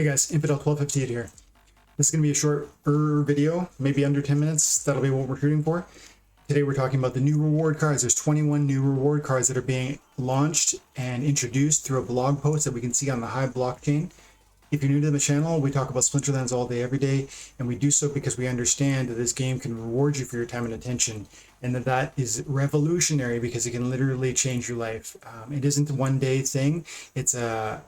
Hey guys, Infidel 1258 here. This is going to be a shorter video, maybe under 10 minutes. That'll be what we're shooting for. Today we're talking about the new reward cards. There's 21 new reward cards that are being launched and introduced through a blog post that we can see on the Hive blockchain. If you're new to the channel, we talk about Splinterlands all day, every day, and we do so because we understand that this game can reward you for your time and attention, and that is revolutionary because it can literally change your life. It isn't a one-day thing. It's a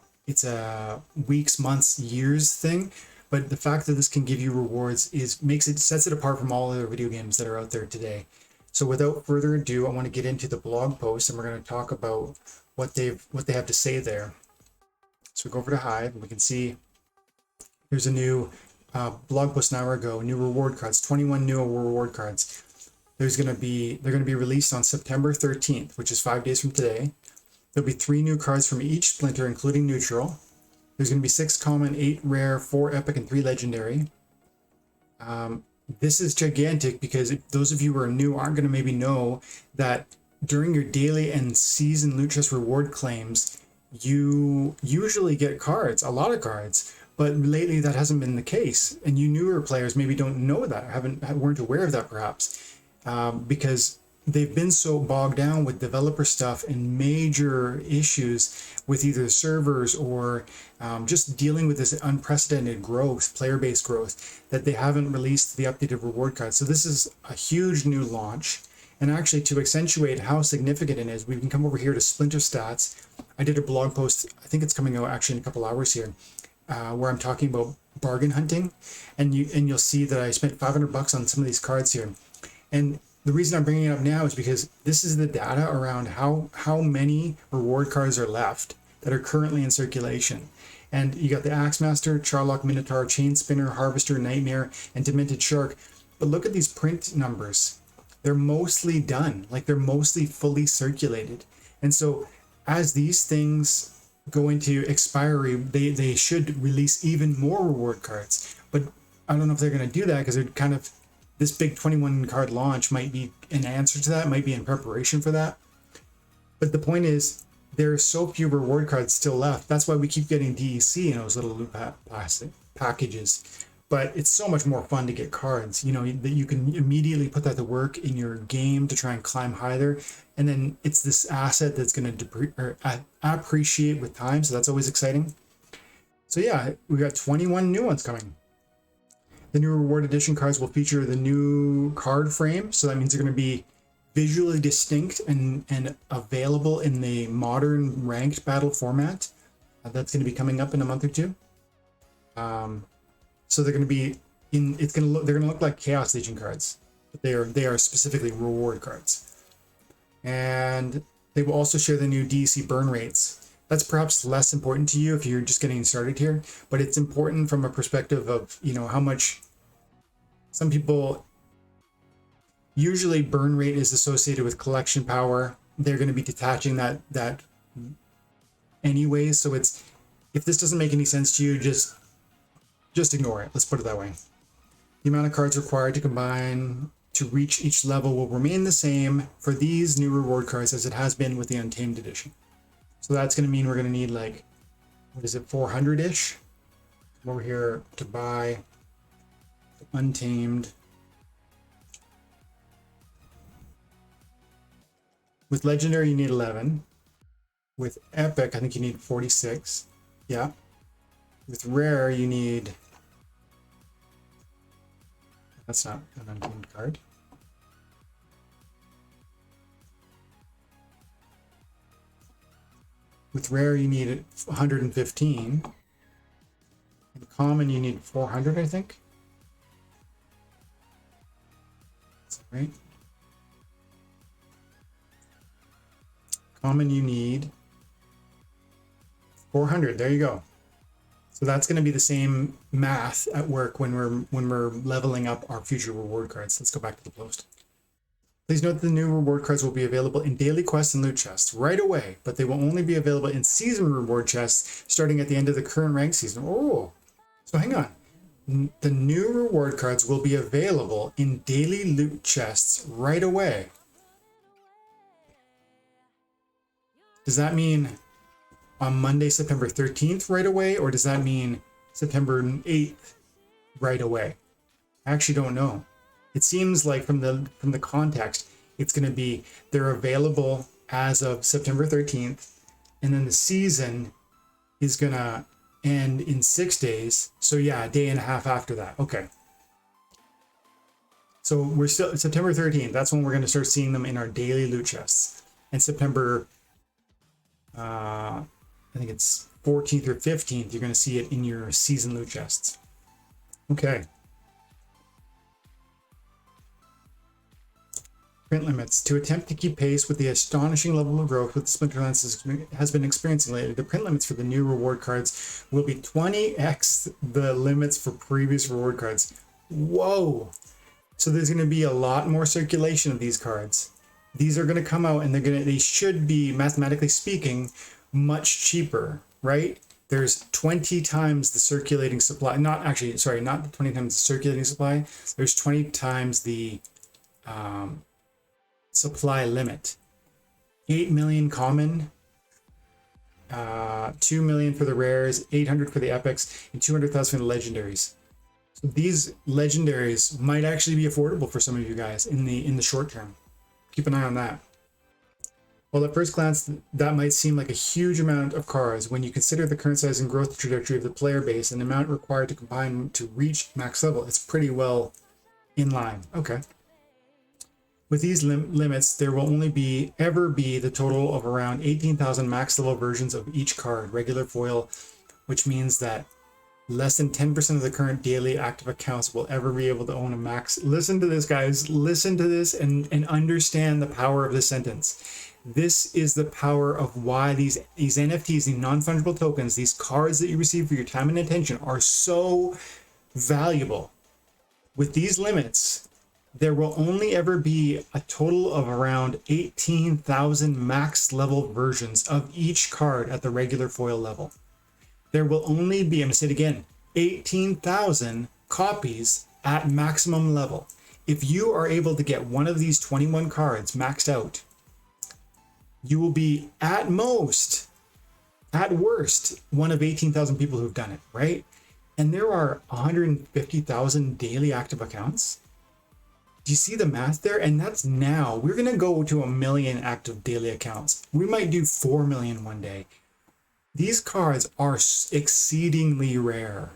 weeks, months, years thing. But the fact that this can give you rewards sets it apart from all other video games that are out there today. So without further ado, I want to get into the blog post, and we're going to talk about what they have to say there. So we go over to Hive, and we can see there's a new blog post an hour ago. New reward cards, 21 new reward cards. They're going to be released on September 13th, which is 5 days from today. There'll be 3 new cards from each Splinter, including neutral. There's going to be 6 common, 8 rare, 4 epic, and 3 legendary. This is gigantic because those of you who are new aren't going to maybe know that during your daily and season loot chest reward claims, you usually get cards, a lot of cards, but lately that hasn't been the case. And you newer players maybe don't know that, weren't aware of that perhaps, because they've been so bogged down with developer stuff and major issues with either servers or just dealing with this unprecedented growth, player-based growth, that they haven't released the updated reward cards. So this is a huge new launch. And actually, to accentuate how significant it is, we can come over here to Splinter Stats. I did a blog post, I think it's coming out actually in a couple hours here, where I'm talking about bargain hunting. And you'll see that I spent $500 on some of these cards here. And the reason I'm bringing it up now is because this is the data around how many reward cards are left that are currently in circulation. And you got the Axemaster, Charlock, Minotaur, Chain Spinner, Harvester, Nightmare, and Demented Shark. But look at these print numbers. They're mostly done, like they're mostly fully circulated. And so as these things go into expiry, they should release even more reward cards. But I don't know if they're going to do that because they're kind of, this big 21 card launch might be an answer to that, might be in preparation for that. But the point is, there are so few reward cards still left. That's why we keep getting DEC in those little loot packages. But it's so much more fun to get cards, you know, that you can immediately put that to work in your game to try and climb higher. And then it's this asset that's going to appreciate with time. So that's always exciting. So yeah, we got 21 new ones coming. The new reward edition cards will feature the new card frame. So that means they're going to be visually distinct and available in the modern ranked battle format. That's going to be coming up in a month or two. So they're going to be they're going to look like Chaos Legion cards, but they are specifically reward cards. And they will also share the new DEC burn rates. That's perhaps less important to you if you're just getting started here, but it's important from a perspective of, you know, how much some people, usually burn rate is associated with collection power. They're going to be detaching that anyways. So if this doesn't make any sense to you, just ignore it. Let's put it that way. The amount of cards required to combine to reach each level will remain the same for these new reward cards as it has been with the Untamed edition. So that's going to mean we're going to need, like, what is it, 400-ish? Come over here to buy Untamed. With Legendary, you need 11. With Epic, I think you need 46. Yeah. With Rare, you need... That's not an Untamed card. With Rare, you need 115. In Common, you need 400, I think. That's right. Common, you need 400. There you go. So that's going to be the same math at work when we're leveling up our future reward cards. Let's go back to the post. Please note that the new reward cards will be available in daily quests and loot chests right away, but they will only be available in season reward chests starting at the end of the current rank season. Oh, so hang on. The new reward cards will be available in daily loot chests right away. Does that mean on Monday, September 13th right away? Or does that mean September 8th right away? I actually don't know. It seems like from the context, it's going to be they're available as of September 13th, and then the season is going to end in 6 days. So yeah, a day and a half after that. Okay. So we're still September 13th. That's when we're going to start seeing them in our daily loot chests. And September, I think it's 14th or 15th, you're going to see it in your season loot chests. Okay. Print limits. To attempt to keep pace with the astonishing level of growth that Splinterlands has been experiencing lately, the print limits for the new reward cards will be 20x the limits for previous reward cards. Whoa! So there's going to be a lot more circulation of these cards. These are going to come out and they should be, mathematically speaking, much cheaper, right? There's 20 times the circulating supply. Not 20 times the circulating supply. There's 20 times the supply limit. 8 million common, 2 million for the rares, 800 for the epics, and 200,000 for the legendaries. So these legendaries might actually be affordable for some of you guys in the short term. Keep an eye on that. Well, at first glance, that might seem like a huge amount of cards when you consider the current size and growth trajectory of the player base and the amount required to combine to reach max level. It's pretty well in line. Okay. With these limits, there will only ever be the total of around 18,000 max level versions of each card, regular foil, which means that less than 10% of the current daily active accounts will ever be able to own a max. Listen to this, guys. Listen to this and understand the power of this sentence. This is the power of why these NFTs, these non-fungible tokens, these cards that you receive for your time and attention are so valuable. With these limits, there will only ever be a total of around 18,000 max level versions of each card at the regular foil level. There will only be, I'm going to say it again, 18,000 copies at maximum level. If you are able to get one of these 21 cards maxed out, you will be at most, at worst, one of 18,000 people who've done it, right? And there are 150,000 daily active accounts. Do you see the math there? And that's now. We're going to go to 1 million active daily accounts. We might do 4 million one day. These cards are exceedingly rare.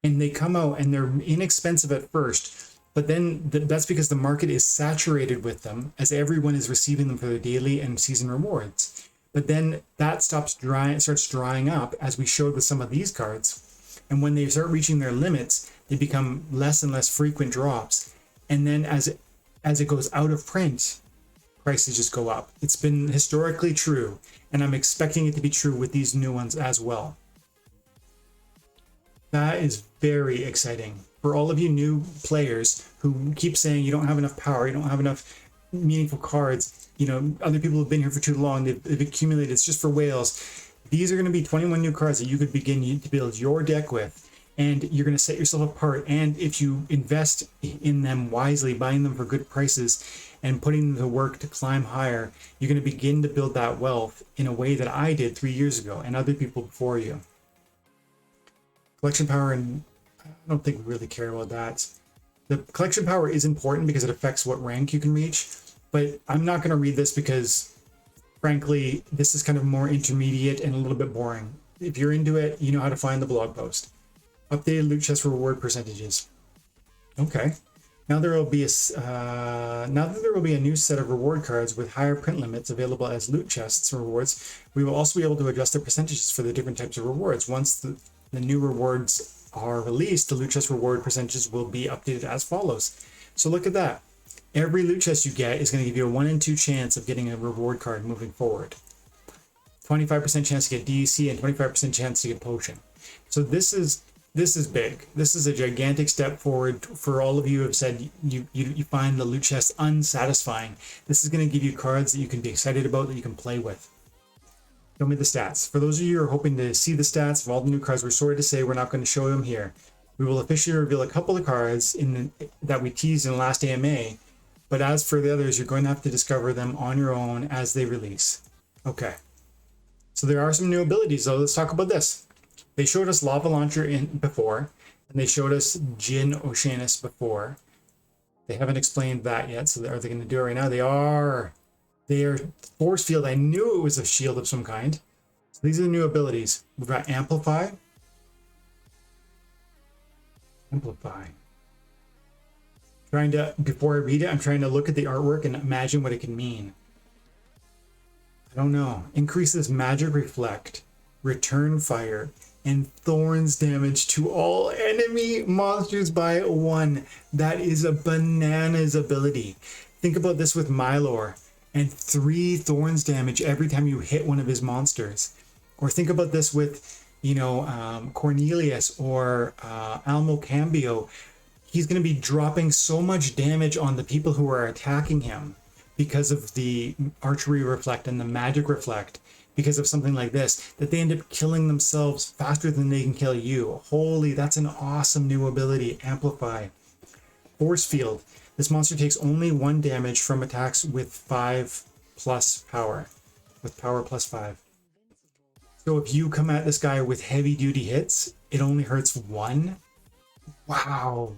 And they come out and they're inexpensive at first. But then that's because the market is saturated with them as everyone is receiving them for their daily and season rewards. But then that starts drying up, as we showed with some of these cards. And when they start reaching their limits, they become less and less frequent drops. And then as it goes out of print, prices just go up. It's been historically true, and I'm expecting it to be true with these new ones as well. That is very exciting. For all of you new players who keep saying you don't have enough power, you don't have enough meaningful cards, you know, other people have been here for too long, they've accumulated, it's just for whales. These are going to be 21 new cards that you could begin to build your deck with. And you're going to set yourself apart. And if you invest in them wisely, buying them for good prices and putting them to work to climb higher, you're going to begin to build that wealth in a way that I did 3 years ago and other people before you. Collection power, and I don't think we really care about that. The collection power is important because it affects what rank you can reach. But I'm not going to read this because, frankly, this is kind of more intermediate and a little bit boring. If you're into it, you know how to find the blog post. Updated loot chest reward percentages. Okay. Now there will be a new set of reward cards with higher print limits available as loot chests rewards. We will also be able to adjust the percentages for the different types of rewards. Once the new rewards are released, the loot chest reward percentages will be updated as follows. So look at that. Every loot chest you get is going to give you a 1 in 2 chance of getting a reward card moving forward. 25% chance to get DEC and 25% chance to get potion. So this is big. This is a gigantic step forward for all of you who have said you find the loot chest unsatisfying. This is going to give you cards that you can be excited about, that you can play with. Show me the stats. For those of you who are hoping to see the stats of all the new cards, we're sorry to say we're not going to show them here. We will officially reveal a couple of cards that we teased in the last AMA, but as for the others, you're going to have to discover them on your own as they release. Okay. So there are some new abilities, though. Let's talk about this. They showed us Lava Launcher in before, and they showed us Jin Oceanus before. They haven't explained that yet, so are they going to do it right now? They are. They are Force Field. I knew it was a shield of some kind. So these are the new abilities. We've got Amplify. Amplify. Trying to, before I read it, I'm trying to look at the artwork and imagine what it can mean. I don't know. Increases magic reflect, return fire, and thorns damage to all enemy monsters by 1. That is a bananas ability. Think about this with Mylor, and 3 thorns damage every time you hit one of his monsters. Or think about this with, you know, Cornelius or Almo Cambio. He's going to be dropping so much damage on the people who are attacking him because of the archery reflect and the magic reflect, because of something like this, that they end up killing themselves faster than they can kill you. Holy, that's an awesome new ability. Amplify. Force Field. This monster takes only 1 damage from attacks with 5+ power. With power plus 5. So if you come at this guy with heavy duty hits, it only hurts 1? Wow.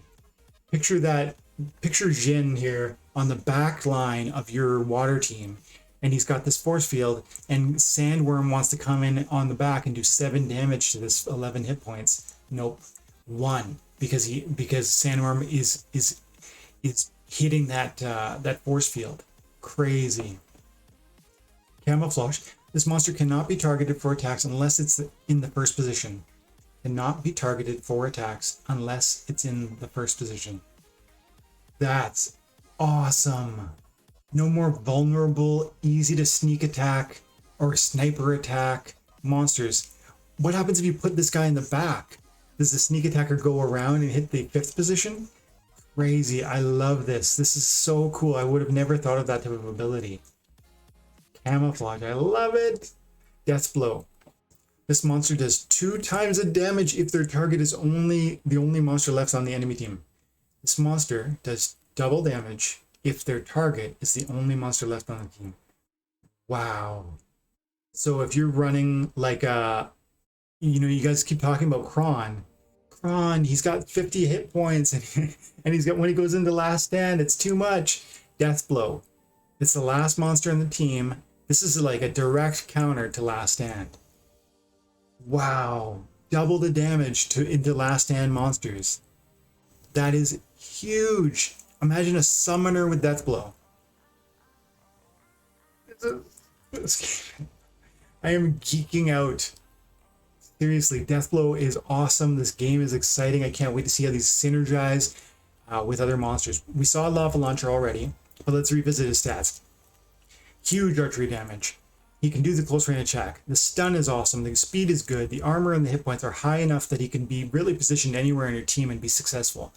Picture that, picture Jin here on the back line of your water team, and he's got this force field, and Sandworm wants to come in on the back and do 7 damage to this 11 hit points. Nope, 1, because Sandworm is hitting that that force field. Crazy. Camouflage. This monster cannot be targeted for attacks unless it's in the first position. Cannot be targeted for attacks unless it's in the first position. That's awesome. No more vulnerable, easy to sneak attack or sniper attack monsters. What happens if you put this guy in the back? Does the sneak attacker go around and hit the 5th position? Crazy. I love this. This is so cool. I would have never thought of that type of ability. Camouflage. I love it. Death Blow. This monster does 2 times the damage if their target is the only monster left on the enemy team. This monster does double damage if their target is the only monster left on the team. Wow. So if you're running like you know, you guys keep talking about Kron, he's got 50 hit points and he's got, when he goes into last stand, it's too much. Death Blow. It's the last monster on the team. This is like a direct counter to last stand. Wow, double the damage into last stand monsters. That is huge. Imagine a summoner with Death Blow. I am geeking out. Seriously, Death Blow is awesome. This game is exciting. I can't wait to see how these synergize with other monsters. We saw Lava Launcher already, but let's revisit his stats. Huge archery damage. He can do the close range attack. The stun is awesome. The speed is good. The armor and the hit points are high enough that he can be really positioned anywhere in your team and be successful.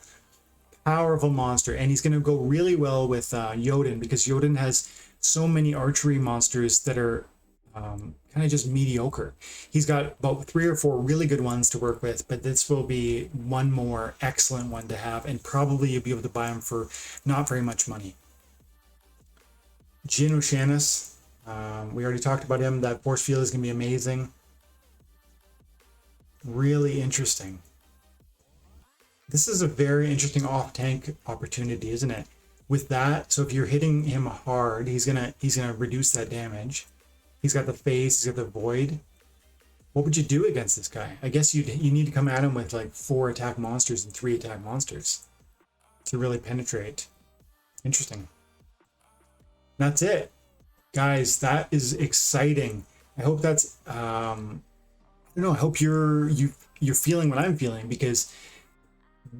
Powerful monster, and he's going to go really well with Jotun, because Jotun has so many archery monsters that are kind of just mediocre. He's got about 3 or 4 really good ones to work with, but this will be one more excellent one to have, and probably you'll be able to buy him for not very much money. Jin Oceanus. We already talked about him. That force field is going to be amazing. Really interesting. This is a very interesting off-tank opportunity, isn't it? With that, so if you're hitting him hard, he's gonna reduce that damage. He's got the face. He's got the void. What would you do against this guy? I guess you need to come at him with like 4 attack monsters and 3 attack monsters to really penetrate. Interesting. That's it. Guys, that is exciting. I hope that's I don't know, I hope you're feeling what I'm feeling, because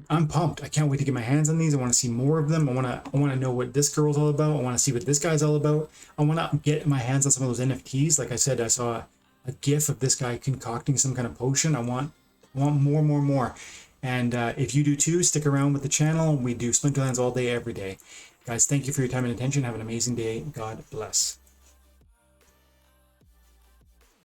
I'm pumped. I can't wait to get my hands on these. I want to see more of them. I want to know what this girl's all about. I want to see what this guy's all about. I want to get my hands on some of those NFTs. Like I said, I saw a GIF of this guy concocting some kind of potion. I want more. And if you do too, stick around with the channel. We do Splinterlands all day, every day. Guys, thank you for your time and attention. Have an amazing day. God bless.